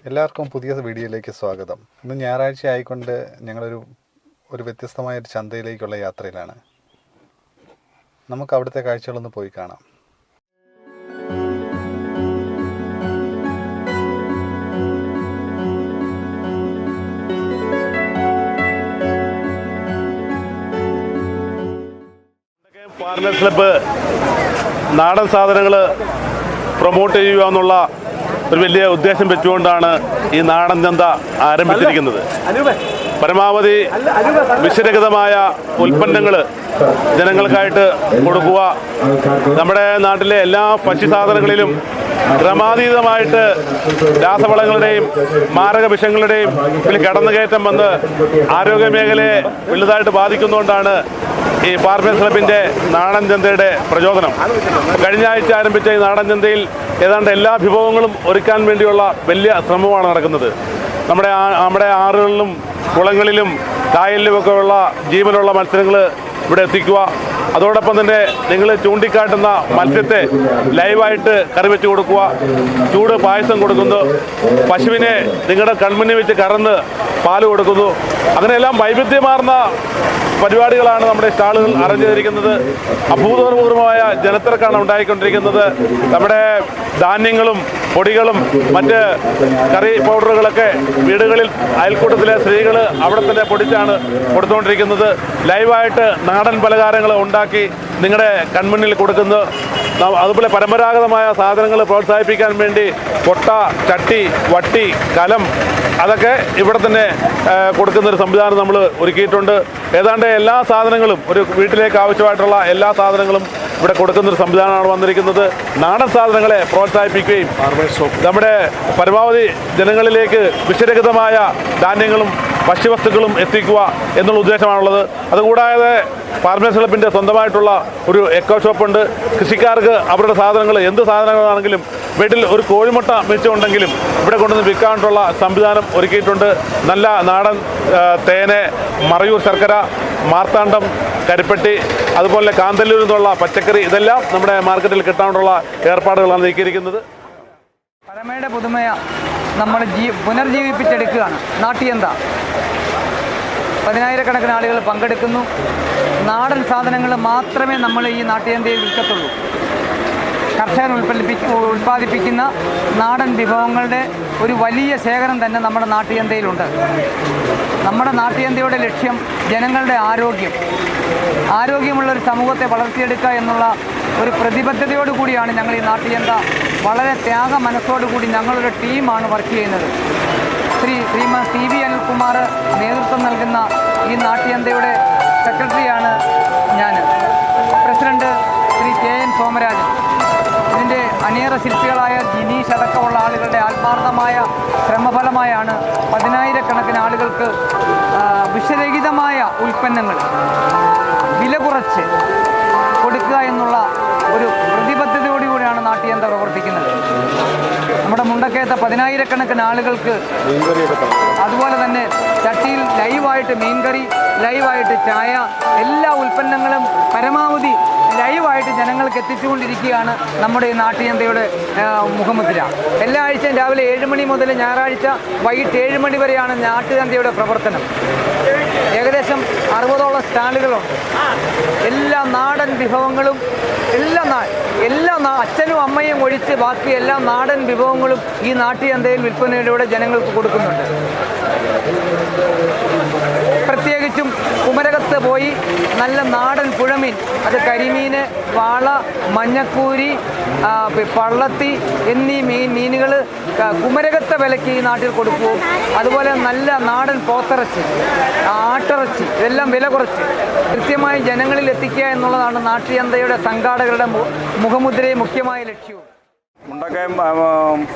എല്ലാവർക്കും പുതിയ വീഡിയോയിലേക്ക് സ്വാഗതം. ഇന്ന് ഞായറാഴ്ച ആയിക്കൊണ്ട് ഞങ്ങളൊരു വ്യത്യസ്തമായ ഒരു ചന്തയിലേക്കുള്ള യാത്രയിലാണ്. നമുക്ക് അവിടുത്തെ കാഴ്ചകളൊന്ന് പോയി കാണാം. ഫാർമേഴ്സ് ക്ലബ്ബ് നാടൻ സാധനങ്ങൾ പ്രൊമോട്ട് ചെയ്യുക എന്നുള്ള ഒരു വലിയ ഉദ്ദേശം വെച്ചുകൊണ്ടാണ് ഈ നാടൻ ചന്ത ആരംഭിച്ചിരിക്കുന്നത്. പരമാവധി വിഷരഹിതമായ ഉൽപ്പന്നങ്ങൾ ജനങ്ങൾക്കായിട്ട് കൊടുക്കുക. നമ്മുടെ നാട്ടിലെ എല്ലാ ഭക്ഷ്യസാധനങ്ങളിലും ക്രമാതീതമായിട്ട് രാസവളങ്ങളുടെയും മാരക വിഷങ്ങളുടെയും കടന്നുകയറ്റം വന്ന് ആരോഗ്യ മേഖലയെ വലുതായിട്ട് ബാധിക്കുന്നതുകൊണ്ടാണ് ഈ ഫാർമേഴ്സ് ക്ലബിൻ്റെ നാടൻ ചന്തയുടെ പ്രചോദനം. കഴിഞ്ഞ ആഴ്ച ആരംഭിച്ച ഈ നാടൻ ചന്തയിൽ ഏതാണ്ട് എല്ലാ വിഭവങ്ങളും ഒരുക്കാൻ വേണ്ടിയുള്ള വലിയ ശ്രമമാണ് നടക്കുന്നത്. നമ്മുടെ ആറുകളിലും കുളങ്ങളിലും കായലിലുമൊക്കെ ഉള്ള ജീവനുള്ള മത്സ്യങ്ങൾ ഇവിടെ എത്തിക്കുക. അതോടൊപ്പം തന്നെ നിങ്ങൾ ചൂണ്ടിക്കാട്ടുന്ന മത്സ്യത്തെ ലൈവായിട്ട് കറി വെച്ച് കൊടുക്കുക. ചൂട് പായസം കൊടുക്കുന്നു. പശുവിനെ നിങ്ങളുടെ കൺമുന്നിൽ വെച്ച് കറന്ന് പാല് കൊടുക്കുന്നു. അങ്ങനെയെല്ലാം വൈവിധ്യമാർന്ന പരിപാടികളാണ് നമ്മുടെ സ്റ്റാളുകൾ അറേഞ്ച് ചെയ്തിരിക്കുന്നത്. അഭൂതപൂർവമായ ജനത്തിരക്കാണ് ഉണ്ടായിക്കൊണ്ടിരിക്കുന്നത്. നമ്മുടെ ധാന്യങ്ങളും പൊടികളും മറ്റ് കറി പൗഡറുകളൊക്കെ വീടുകളിൽ അയൽക്കൂട്ടത്തിലെ സ്ത്രീകൾ അവിടെ തന്നെ പൊടിച്ചാണ് കൊടുത്തുകൊണ്ടിരിക്കുന്നത്. ലൈവായിട്ട് നാടൻ പലഹാരങ്ങൾ ഉണ്ടാക്കി നിങ്ങളുടെ കൺമുന്നിൽ കൊടുക്കുന്നു. അതുപോലെ പരമ്പരാഗതമായ സാധനങ്ങൾ പ്രോത്സാഹിപ്പിക്കാൻ വേണ്ടി കൊട്ട, ചട്ടി, വട്ടി, കലം അതൊക്കെ ഇവിടെ തന്നെ കൊടുക്കുന്നൊരു സംവിധാനം നമ്മൾ ഒരുക്കിയിട്ടുണ്ട്. ഏതാണ്ട് എല്ലാ സാധനങ്ങളും ഒരു വീട്ടിലേക്ക് ആവശ്യമായിട്ടുള്ള എല്ലാ സാധനങ്ങളും ഇവിടെ കൊടുക്കുന്നൊരു സംവിധാനമാണ് വന്നിരിക്കുന്നത്. നാടൻ സാധനങ്ങളെ പ്രോത്സാഹിപ്പിക്കുകയും നമ്മുടെ പരമാവധി ജനങ്ങളിലേക്ക് വിഷരഹിതമായ ധാന്യങ്ങളും ഭക്ഷ്യവസ്തുക്കളും എത്തിക്കുക എന്നുള്ള ഉദ്ദേശമാണുള്ളത്. അതുകൂടാതെ ഫാർമേഴ്സ് ക്ലബിൻ്റെ സ്വന്തമായിട്ടുള്ള ഒരു എക്കോ ഷോപ്പുണ്ട്. കൃഷിക്കാർക്ക് അവരുടെ സാധനങ്ങൾ എന്ത് സാധനങ്ങളാണെങ്കിലും വീട്ടിൽ ഒരു കോഴിമുട്ട മിച്ചമുണ്ടെങ്കിലും ഇവിടെ കൊണ്ടുവന്ന് വിൽക്കാനുള്ള സംവിധാനം ഒരുക്കിയിട്ടുണ്ട്. നല്ല നാടൻ തേന്, മറയൂർ ശർക്കര, മാർത്താണ്ഡം, കരിപ്പെട്ടി, അതുപോലെ കാന്തല്ലൂരിൽ നിന്നുള്ള പച്ചക്കറി ഇതെല്ലാം നമ്മുടെ മാർക്കറ്റിൽ കിട്ടാനുള്ള ഏർപ്പാടുകളാണ് നീക്കിയിരിക്കുന്നത്. പഴമയുടെ പുതുമയ നമ്മൾ പുനർജീവിപ്പിച്ചെടുക്കുകയാണ്. നാട്യചന്ത 10,000-കണക്കിന് ആളുകൾ പങ്കെടുക്കുന്നു. നാടൻ സാധനങ്ങൾ മാത്രമേ നമ്മൾ ഈ നാട്യചന്തയിൽ വിൽക്കത്തുള്ളൂ. കർഷകർ ഉൽപ്പാദിപ്പിക്കുന്ന നാടൻ വിഭവങ്ങളുടെ ഒരു വലിയ ശേഖരം തന്നെ നമ്മുടെ നാട്യചന്തയിലുണ്ട്. നമ്മുടെ നാട്യചന്തയുടെ ലക്ഷ്യം ജനങ്ങളുടെ ആരോഗ്യമുള്ളൊരു സമൂഹത്തെ വളർത്തിയെടുക്കുക എന്നുള്ള ഒരു പ്രതിബദ്ധതയോടുകൂടിയാണ് ഞങ്ങൾ ഈ നാട്യചന്ത വളരെ ത്യാഗ മനസ്സോടുകൂടി ഞങ്ങളൊരു ടീമാണ് വർക്ക് ചെയ്യുന്നത്. ശ്രീമാൻ CV അനിൽകുമാർ നേതൃത്വം നൽകുന്ന ഈ നാട്യചന്തയുടെ സെക്രട്ടറിയാണ് ഞാൻ. President Shri KN Somarajan. ഇതിൻ്റെ അണിയറ ശില്പികളായ ജിനീഷ് അടക്കമുള്ള ആളുകളുടെ ആത്മാർത്ഥമായ ശ്രമഫലമായാണ് 10,000-കണക്കിന് ആളുകൾക്ക് വിഷരഹിതമായ ഉൽപ്പന്നങ്ങൾ വില കുറച്ച് കൊടുക്കുക എന്നുള്ള ഒരു പ്രതിബദ്ധതയോടുകൂടിയാണ് നാട്യചന്ത പ്രവർത്തിക്കുന്നത്. നമ്മുടെ മുണ്ടക്കയത്തെ 10,000-കണക്കിന് ആളുകൾക്ക് അതുപോലെ തന്നെ ചട്ടിയിൽ ലൈവായിട്ട് മീൻകറി, ലൈവായിട്ട് ചായ, എല്ലാ ഉൽപ്പന്നങ്ങളും പരമാവധി ലൈവായിട്ട് ജനങ്ങൾക്ക് എത്തിച്ചുകൊണ്ടിരിക്കുകയാണ് നമ്മുടെ ഈ നാട്യചന്തയുടെ മുഖമുദ്ര. എല്ലാ ആഴ്ചയും രാവിലെ 7 മണി മുതൽ ഞായറാഴ്ച വൈകിട്ട് 7 മണി വരെയാണ് നാട്യചന്തയുടെ പ്രവർത്തനം. ഏകദേശം 60ഓളം സ്റ്റാളുകളുണ്ട്. എല്ലാ നാടൻ വിഭവങ്ങളും എല്ലാ അച്ഛനും അമ്മയും ഒഴിച്ച് ബാക്കി എല്ലാ നാടൻ വിഭവങ്ങളും ഈ നാട്യചന്തയിൽ വിൽപ്പനയിലൂടെ ജനങ്ങൾക്ക് കൊടുക്കുന്നുണ്ട്. പ്രത്യേകിച്ചും കുമരകത്ത് പോയി നല്ല നാടൻ പുഴമീൻ, അത് കരിമീൻ, വാള, മഞ്ഞക്കൂരി, പള്ളത്തി എന്നീ മീനുകൾ കുമരകത്തെ വിലയ്ക്ക് ഈ നാട്ടിൽ കൊടുക്കുകയും അതുപോലെ നല്ല നാടൻ പോത്തിറച്ചി, ആട്ടിറച്ചി ഇതെല്ലാം വില കുറച്ച് കൃത്യമായി ജനങ്ങളിൽ എത്തിക്കുക എന്നുള്ളതാണ് നാട്യചന്തയുടെ സംഘാടകരുടെ മുഖമുദ്രയും മുഖ്യമായ ലക്ഷ്യവും. മുണ്ടക്കയം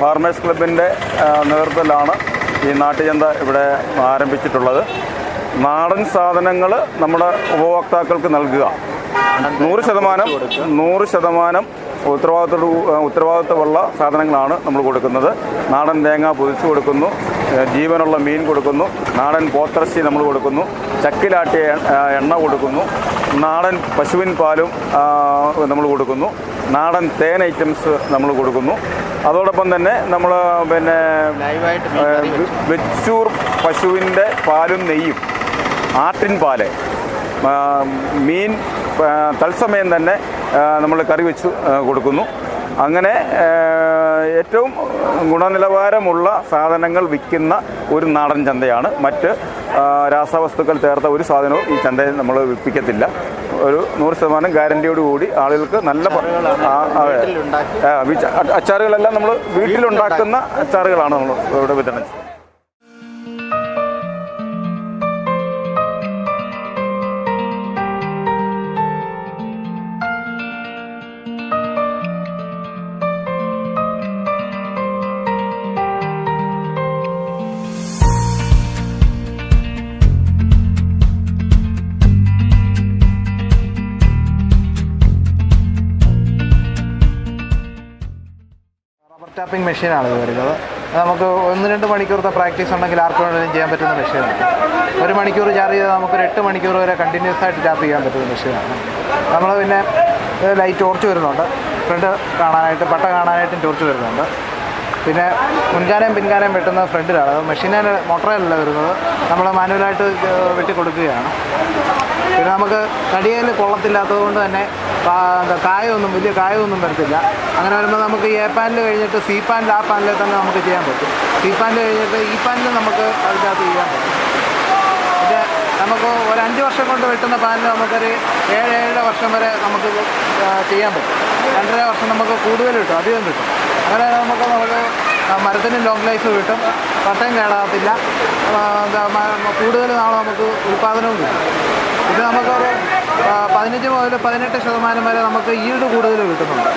ഫാർമേഴ്സ് ക്ലബിൻ്റെ നേതൃത്വത്തിലാണ് ഈ നാട്യചന്ത ഇവിടെ ആരംഭിച്ചിട്ടുള്ളത്. നാടൻ സാധനങ്ങൾ നമ്മുടെ ഉപഭോക്താക്കൾക്ക് നൽകുക. 100% ഉത്തരവാദിത്തമുള്ള സാധനങ്ങളാണ് നമ്മൾ കൊടുക്കുന്നത്. നാടൻ തേങ്ങ പൊതിച്ച് കൊടുക്കുന്നു, ജീവനുള്ള മീൻ കൊടുക്കുന്നു, നാടൻ പോത്തിറച്ചി നമ്മൾ കൊടുക്കുന്നു, ചക്കിലാട്ടിയ എണ്ണ കൊടുക്കുന്നു, നാടൻ പശുവിൻ പാലും നമ്മൾ കൊടുക്കുന്നു, നാടൻ തേൻ ഐറ്റംസ് നമ്മൾ കൊടുക്കുന്നു. അതോടൊപ്പം തന്നെ നമ്മൾ പിന്നെ വെച്ചൂർ പശുവിൻ്റെ പാലും നെയ്യും, ആട്ടിൻ പാല്, മീൻ തത്സമയം തന്നെ നമ്മൾ കറി വെച്ച് കൊടുക്കുന്നു. അങ്ങനെ ഏറ്റവും ഗുണനിലവാരമുള്ള സാധനങ്ങൾ വിൽക്കുന്ന ഒരു നാടൻ ചന്തയാണ്. മറ്റ് രാസവസ്തുക്കൾ ചേർത്ത ഒരു സാധനവും ഈ ചന്തയിൽ നമ്മൾ വിൽപ്പിക്കത്തില്ല. ഒരു 100% ഗ്യാരണ്ടിയോടുകൂടി ആളുകൾക്ക് നല്ല അച്ചാറുകളെല്ലാം നമ്മൾ വീട്ടിലുണ്ടാക്കുന്ന അച്ചാറുകളാണ് നമ്മൾ ഇവിടെ വിതരണം ചെയ്യുന്നത്. ടാപ്പിംഗ് മെഷീനാണ് ഇത് വരുന്നത്. നമുക്ക് 1-2 മണിക്കൂറത്തെ പ്രാക്ടീസ് ഉണ്ടെങ്കിൽ ആർക്ക് വേണമെങ്കിലും ചെയ്യാൻ പറ്റുന്ന മെഷീനാണ്. 1 മണിക്കൂർ ചാർജ് ചെയ്താൽ നമുക്കൊരു 8 മണിക്കൂർ വരെ കണ്ടിന്യൂസ് ആയിട്ട് ടാപ്പ് ചെയ്യാൻ പറ്റുന്ന മെഷീനാണ്. നമ്മൾ പിന്നെ ലൈറ്റ് ടോർച്ച് വരുന്നുണ്ട്, ഫ്രണ്ട് കാണാനായിട്ട്, പട്ട കാണാനായിട്ടും ടോർച്ച് വരുന്നുണ്ട്. പിന്നെ മുൻകാലയും പിൻകാലയും വെട്ടുന്ന ഫ്രണ്ടിലാണ്. അത് മെഷീനിൽ മോട്ടറിലല്ല വരുന്നത്, നമ്മൾ മാനുവലായിട്ട് വെട്ടിക്കൊടുക്കുകയാണ്. പിന്നെ നമുക്ക് തടിയിൽ കൊള്ളത്തില്ലാത്തത് കൊണ്ട് തന്നെ വലിയ കായൊന്നും വരത്തില്ല. അങ്ങനെ വരുമ്പോൾ നമുക്ക് എ പാനിൽ കഴിഞ്ഞിട്ട് സി പാനിൽ, ആ പാനിൽ തന്നെ നമുക്ക് ചെയ്യാൻ പറ്റും. സി പാനിൽ കഴിഞ്ഞിട്ട് ഈ പാനിൽ നമുക്ക് അതിനകത്ത് ചെയ്യാൻ പറ്റും. പിന്നെ നമുക്ക് ഒരു 5 വർഷം കൊണ്ട് വെട്ടുന്ന പാനിൽ നമുക്കൊരു 7-7.5 വർഷം വരെ നമുക്ക് ചെയ്യാൻ പറ്റും. 2.5 വർഷം നമുക്ക് കൂടുതൽ കിട്ടും, അധികം കിട്ടും. അങ്ങനെ നമുക്ക് മരത്തിന് ലോങ് ലൈഫ് കിട്ടും, പട്ടയം കേടാകത്തില്ല, കൂടുതൽ നാൾ നമുക്ക് ഉൽപ്പാദനവും കിട്ടും. ഇത് നമുക്കൊരു 15 മുതൽ 18% വരെ നമുക്ക് ഈൽഡ് കൂടുതൽ കിട്ടുന്നുണ്ട്.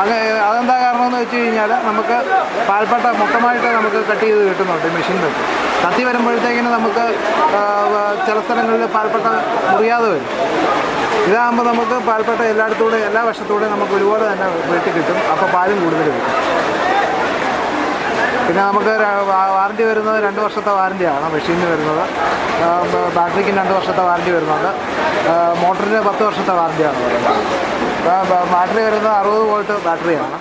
അതെന്താ കാരണമെന്ന് വെച്ച് കഴിഞ്ഞാൽ നമുക്ക് പാൽപ്പട്ട മൊത്തമായിട്ട് നമുക്ക് കട്ട് ചെയ്ത് കിട്ടുന്നുണ്ട് മെഷീൻ വെച്ച്. കത്തി വരുമ്പോഴത്തേക്കിന് നമുക്ക് ചില സ്ഥലങ്ങളിൽ പാൽപ്പട്ട മുറിയാതെ വരും. ഇതാകുമ്പോൾ നമുക്ക് പാൽപ്പട്ട എല്ലായിടത്തൂടെ, എല്ലാ വശത്തൂടെ നമുക്ക് ഒരുപാട് തന്നെ വെട്ടി കിട്ടും. അപ്പോൾ പാലും കൂടുതൽ കിട്ടും. പിന്നെ നമുക്ക് വാറണ്ടി വരുന്നത് 2 വർഷത്തെ വാറണ്ടിയാണ് മെഷീനിന് വരുന്നത്. ബാറ്ററിക്ക് 2 വർഷത്തെ വാറണ്ടി വരുന്നുണ്ട്. മോട്ടറിന് 10 വർഷത്തെ വാറണ്ടിയാണ് വരുന്നത്. ബാറ്ററി വരുന്നത് 60 വോൾട്ട് ബാറ്ററിയാണ്.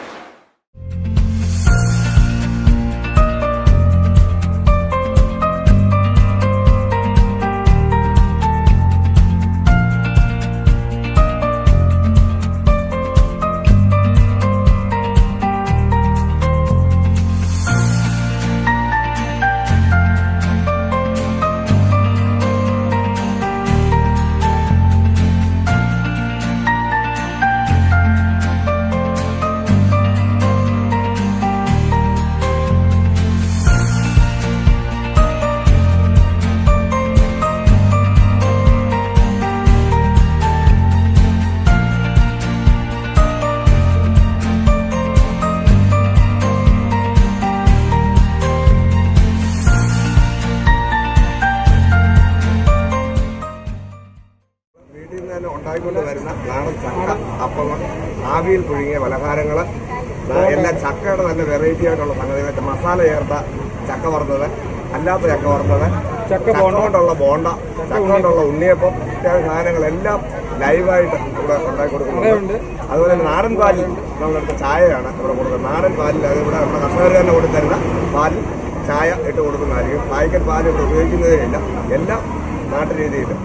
ഉണ്ടായിക്കൊണ്ട് വരുന്ന നാടൻ ചക്ക അപ്പം, ആവിയിൽ പുഴുങ്ങിയ പലഹാരങ്ങൾ, എല്ലാ ചക്കയുടെ നല്ല വെറൈറ്റി ആയിട്ടുള്ള സംഗതികൾ, മസാല ചേർത്ത ചക്ക വറുത്തത്, അല്ലാത്ത ചക്ക വറുത്തത്, ചക്ക കൊണ്ടുള്ള ബോണ്ട, ചക്ക കൊണ്ടുള്ള ഉണ്ണിയപ്പം, ഇത്യാദി സാധനങ്ങളെല്ലാം ലൈവായിട്ട് ഇവിടെ ഉണ്ടാക്കി കൊടുക്കുന്നുണ്ട്. അതുപോലെ തന്നെ നാടൻ പാലിൽ നമ്മളെടുത്ത ചായയാണ് ഇവിടെ കൊടുക്കുന്നത്. നാടൻ പാലിൽ അത് ഇവിടെ നമ്മുടെ കർഷകർ തന്നെ കൊടുത്തരുന്ന പാലിൽ ചായ ഇട്ട് കൊടുക്കുന്നതായിരിക്കും. പായ്ക്കറ്റ് പാൽ ഇവിടെ ഉപയോഗിക്കുന്നതേ ഇല്ല, എല്ലാം നാട്ടു രീതിയിലും